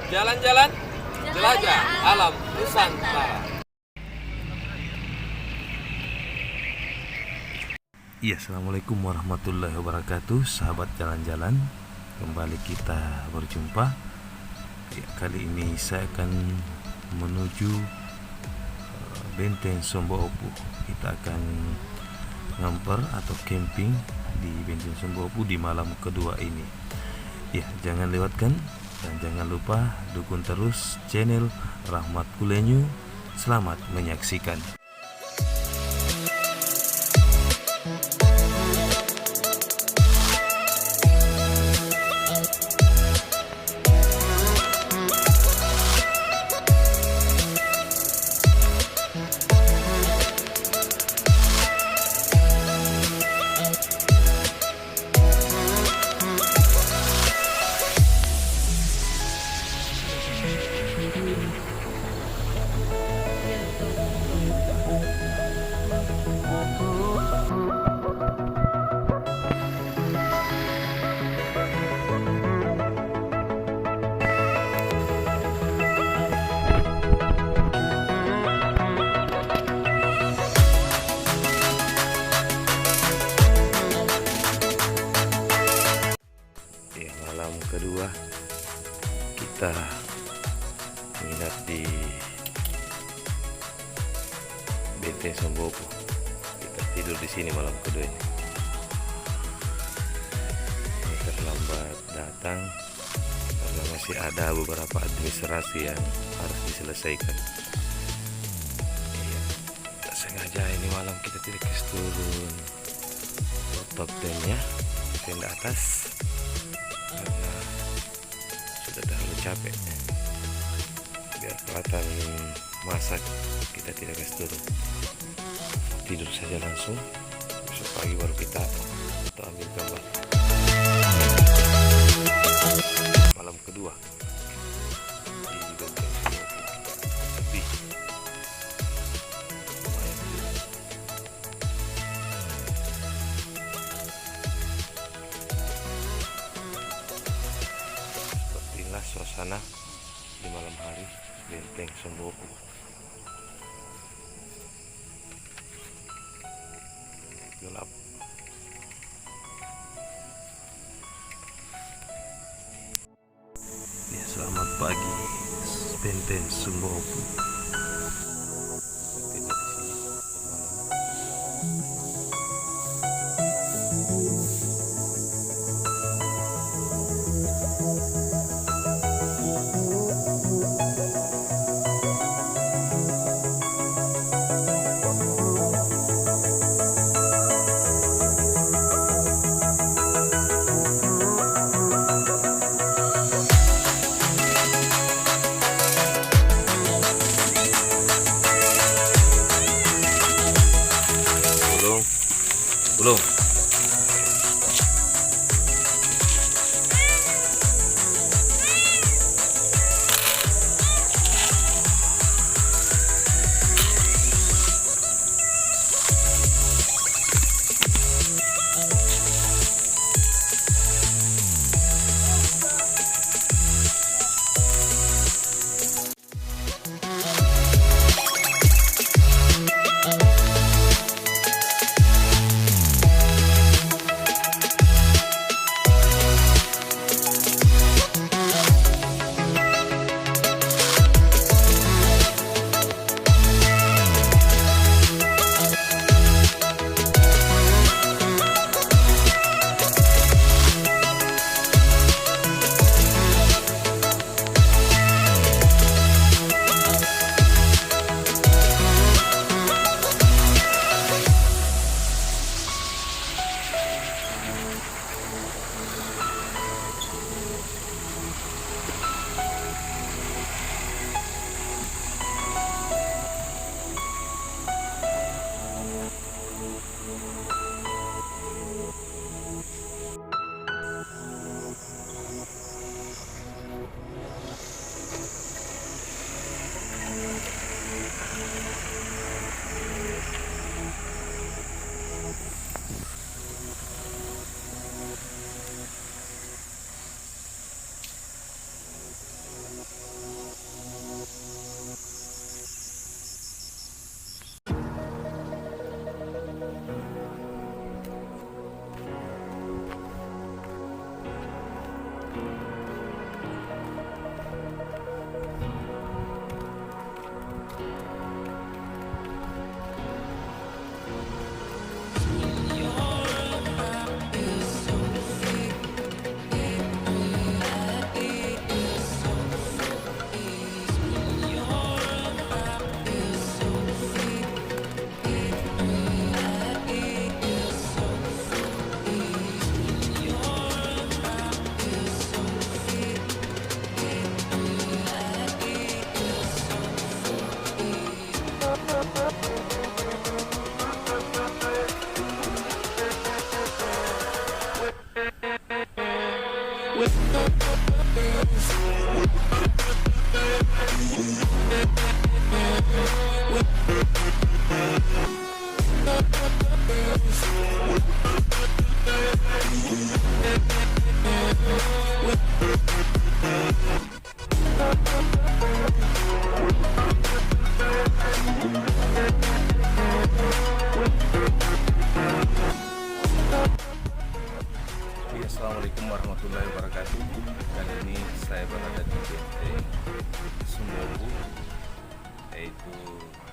Jalan-jalan, jelajah alam Nusantara. Ya, assalamualaikum warahmatullahi wabarakatuh, sahabat jalan-jalan. Kembali kita berjumpa. Ya, kali ini saya akan menuju Benteng Sombaopu. Kita akan ngamper atau camping di Benteng Sombaopu di malam kedua ini. Ya, jangan lewatkan dan jangan lupa dukung terus channel Rahmat Kulenyu. Selamat menyaksikan. Malam kedua kita menginap di Benteng Sombaopu. Kita tidur di sini malam kedua ini. Terlambat datang karena masih ada beberapa administrasi yang harus diselesaikan. Tak sengaja ini malam kita tidak turun top 10-nya, tenda atas, karena sudah terlalu capek. Biar kelihatan masak, kita tidak turun, tidur saja langsung. Besok pagi baru kita ambil gambar. Malam kedua di Benteng Sombaopu, sepi. Inilah suasana di malam hari Benteng Sombaopu. Gelap. Ya, selamat pagi Benteng Sombaopu. Tidur di sini bermalam.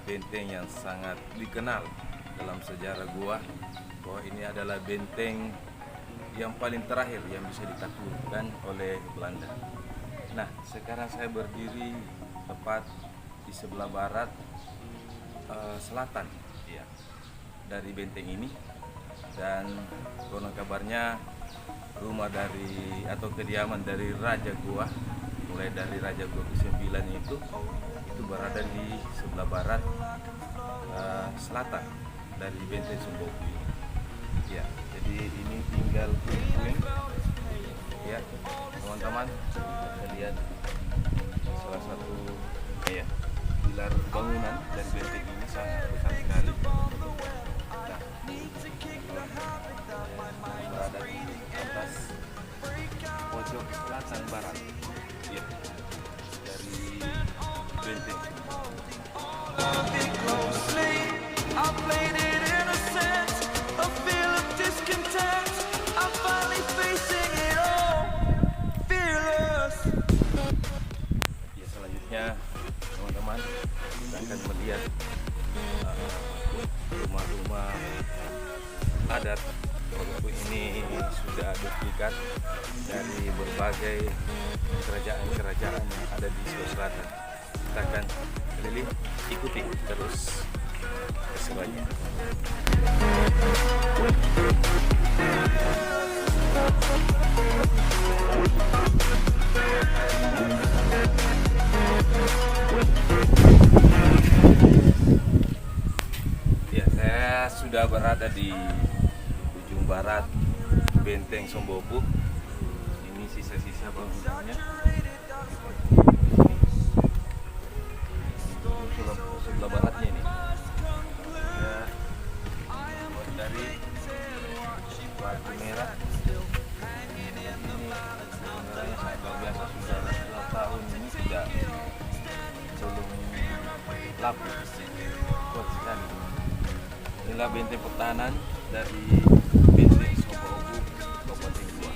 benteng yang sangat dikenal dalam sejarah Goa, bahwa ini adalah benteng yang paling terakhir yang bisa ditaklukkan oleh Belanda. Nah, sekarang saya berdiri tepat di sebelah barat selatan ya dari benteng ini, dan konon kabarnya rumah dari atau kediaman dari Raja Goa, mulai dari Raja Goa ke-9 itu berada di sebelah barat selatan dari benteng Sumbopu ini. Ya, jadi ini tinggal puing-puing ya teman-teman, bisa lihat salah satu ya pilar bangunan dari benteng ini sangat besar sekali. Nah, berada di atas pojok selatan barat ya dari benteng. Ya, selanjutnya teman-teman kita akan melihat rumah-rumah adat. Walaupun ini sudah duplikat dari berbagai kerajaan-kerajaan yang ada di Sulawesi Selatan. Kita akan keliling, ikuti terus keseruannya. Ya, saya sudah berada di ujung barat benteng Sumbopu. Ini sisa-sisa bangunannya. Sebelah baratnya ini ya, dari batu merah. Ini merahnya sangat luar biasa, sudah 2 tahun ini belum lapis, kuat sekali. Inilah benteng pertahanan dari benteng Sumbopu Kabupaten Goa.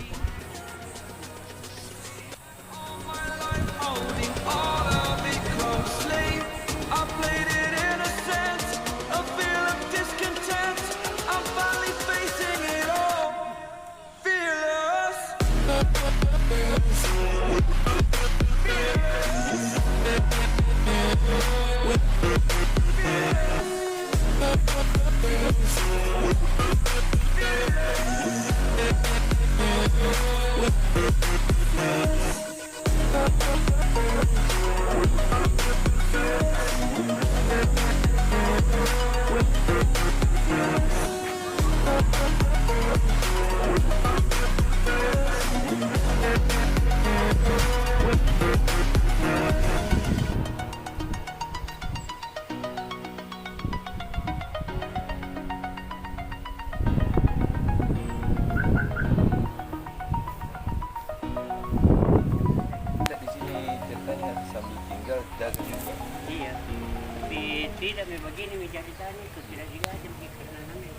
Iya, tidak begini menjadi tani itu tidak digaji karena namanya.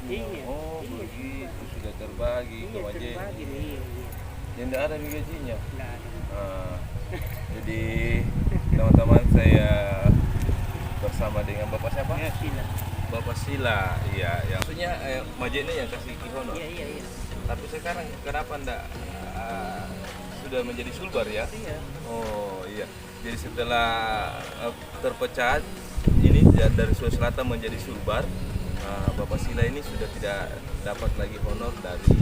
Iya. Oh, Iya, begitu sudah terbagi ke wajah. terbagi, iya. Yang tidak ada gajinya. Tidak ada. Jadi teman-teman, saya bersama dengan Bapak siapa? Ya, sila. Bapak Sila, iya. Yang maksudnya Majene yang kasih honor. Iya. Tapi sekarang kenapa ndak sudah menjadi sulbar ya? Iya. Oh iya. Jadi setelah terpecah ini dari Sulawesi Selatan menjadi sulbar, Bapak Sila ini sudah tidak dapat lagi honor dari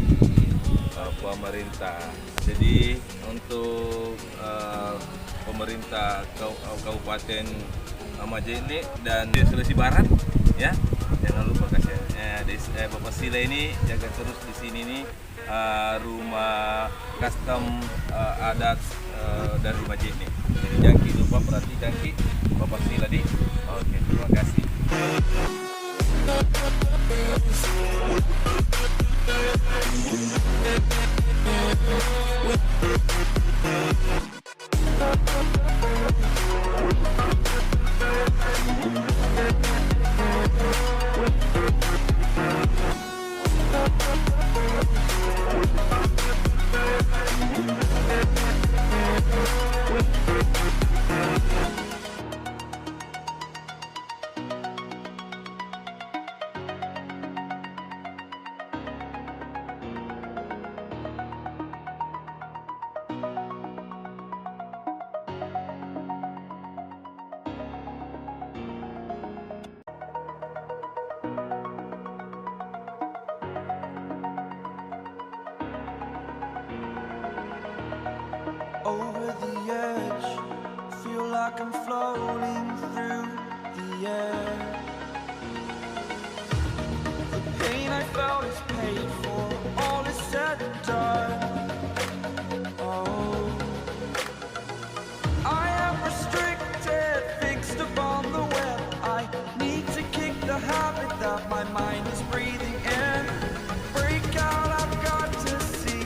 pemerintah. Jadi untuk pemerintah Kabupaten Majene dan Sulawesi Barat ya, jangan lupa kasih Bapak Sila ini jaga terus di sini nih rumah custom adat dari Majene. Jadi jangan lupa perhatikan Bapak Sila di. Oke, terima kasih. like I'm floating through the air. The pain I felt is paid for, all is said and done. Oh, I am restricted, fixed upon the web. I need to kick the habit that my mind is breathing in. Break out, I've got to see.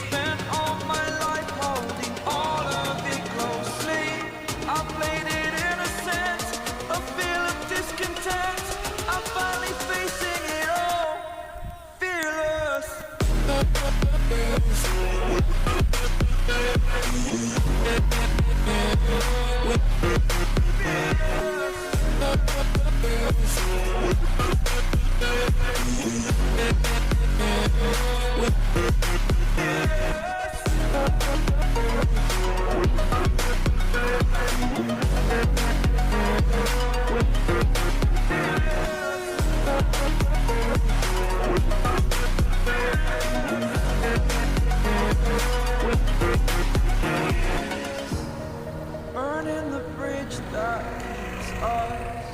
Spent all my life holding all of it closely. I played it innocent, a feel of discontent. I'm finally facing it all, fearless. Burning the bridge that keeps us.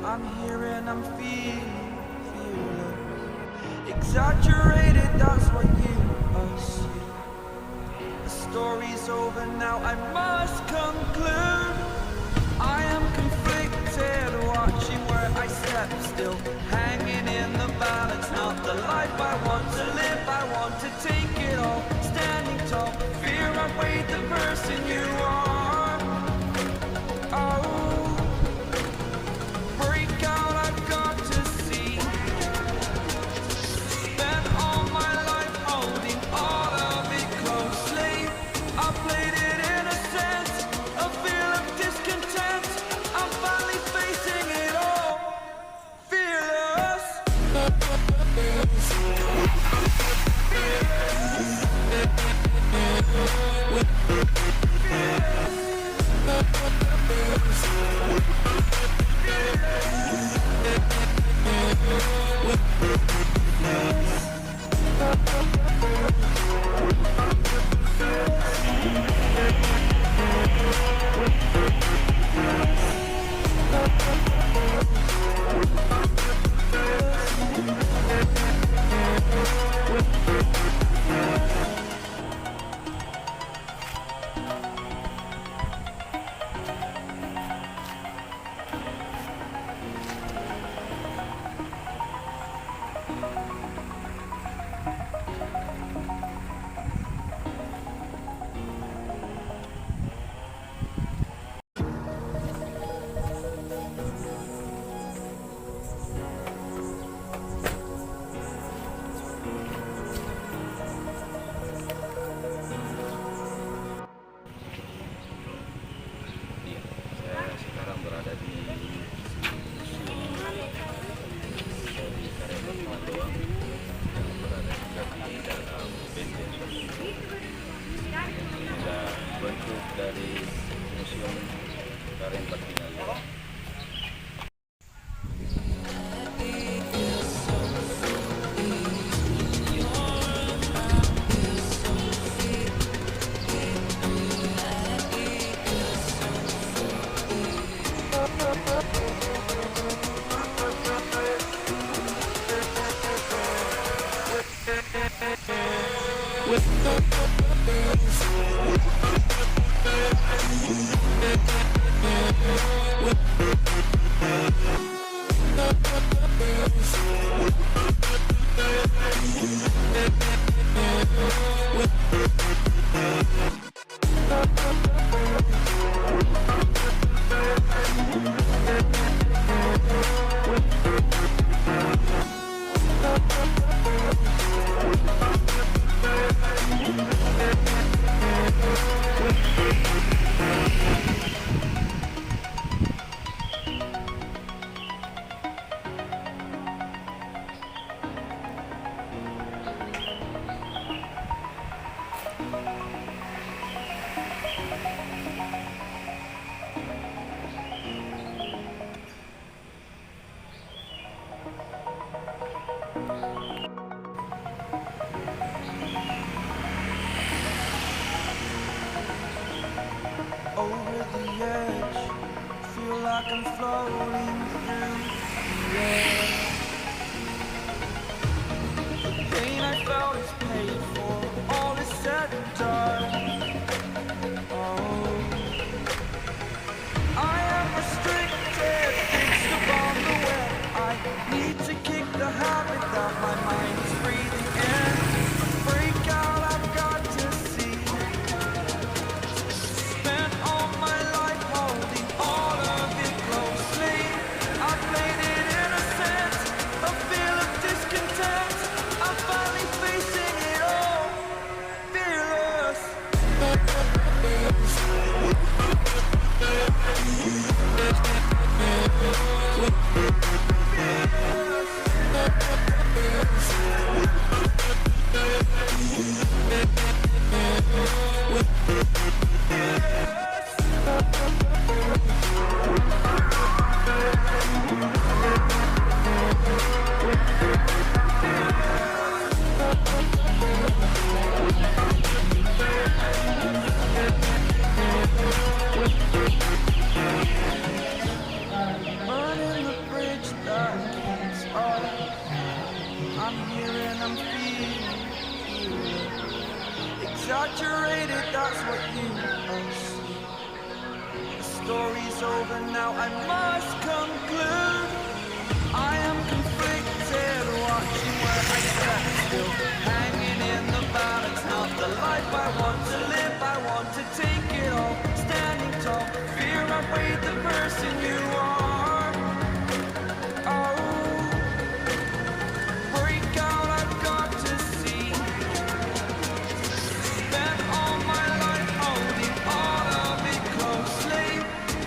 I'm here and I'm feeling exaggerated, that's what you assume. The story's over now, I must conclude. I am conflicted, watching where I step still, hanging in the balance. Not the life I want to live, I want to take it all. Standing tall, fear outweighed the person you are. Oh, break out, I've got to see. Spent all my life holding all of it closely. I played it innocent, a feel of discontent. I'm finally facing it all, fearless. Iya, saya sekarang berada di dari Karembak Madoa yang berada juga di dalam benteng tersebut. Ini adalah bentuk dari museum Karembak di Madoa. the edge. Feel like I'm floating through the air. The pain I felt is paid for. All is said and done. Oh, I am restricted, fixed upon the web. I need to kick the habit that my mind is breathing in. Break out, I've got to see. Spent all my life holding all of it closely. I played it innocent, a feel of discontent. I'm finally facing it all, fearless. Burning the bridge that keeps us. I'm here and I'm feeling exaggerated, that's what you see. The story's over now, I must conclude. I am conflicted, watching where I stand still. Hanging in the balance, not the life I want to live. I want to take it all, standing tall. Fear I weighed the person you are. Oh, break out, I've got to see. Spent all my life holding all of it closely.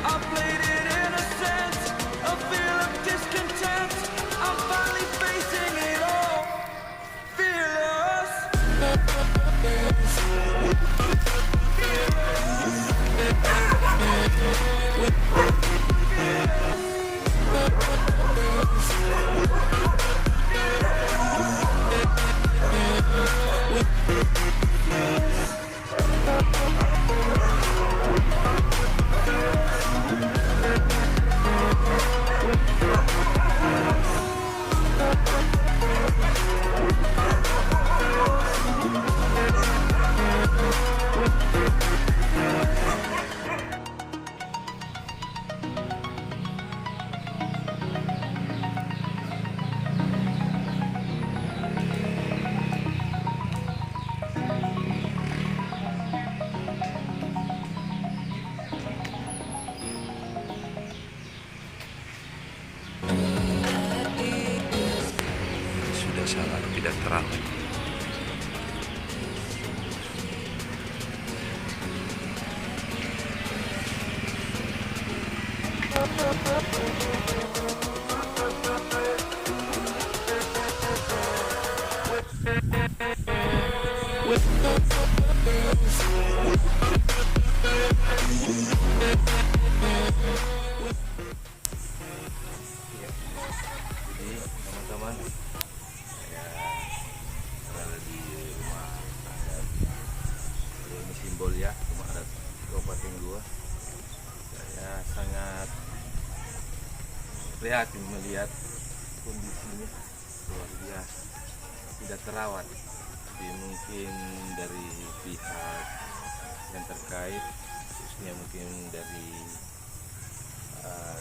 I played it innocent, a feel of discontent. I'm finally facing it all, fearless. Sudah sangat tidak terawat. Jadi teman-teman, saya berada di rumah adat. Ini simbol ya, rumah adat Kabupaten Goa. Saya sangat prihatin melihat kondisinya luar biasa, tidak terawat. Jadi mungkin dari pihak yang terkait, khususnya mungkin dari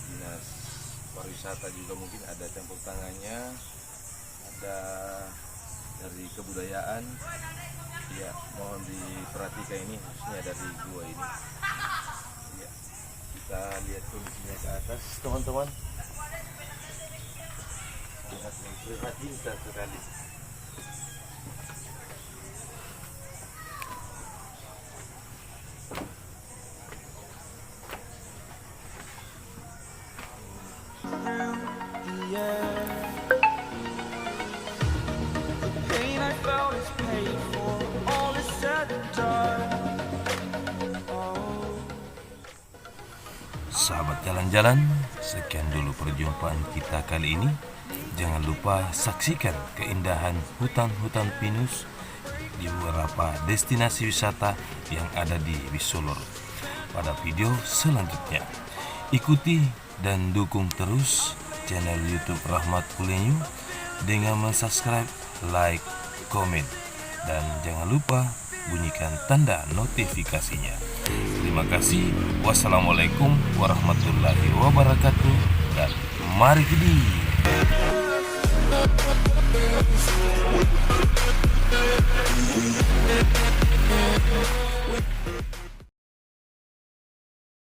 dinas pariwisata juga mungkin ada campur tangannya, ada dari kebudayaan. Ya, mohon diperhatikan ini khususnya dari gua ini. Ya, kita lihat kondisinya ke atas, teman-teman. Lihat prihatin sekali. Sahabat jalan-jalan, sekian dulu perjumpaan kita kali ini. Jangan lupa saksikan keindahan hutan-hutan pinus di beberapa destinasi wisata yang ada di Wisolor. pada video selanjutnya. Ikuti dan dukung terus channel YouTube Rahmat Kulenyu dengan subscribe, like, komen, dan jangan lupa bunyikan tanda notifikasinya. Terima kasih. Wassalamualaikum warahmatullahi wabarakatuh, dan mari kita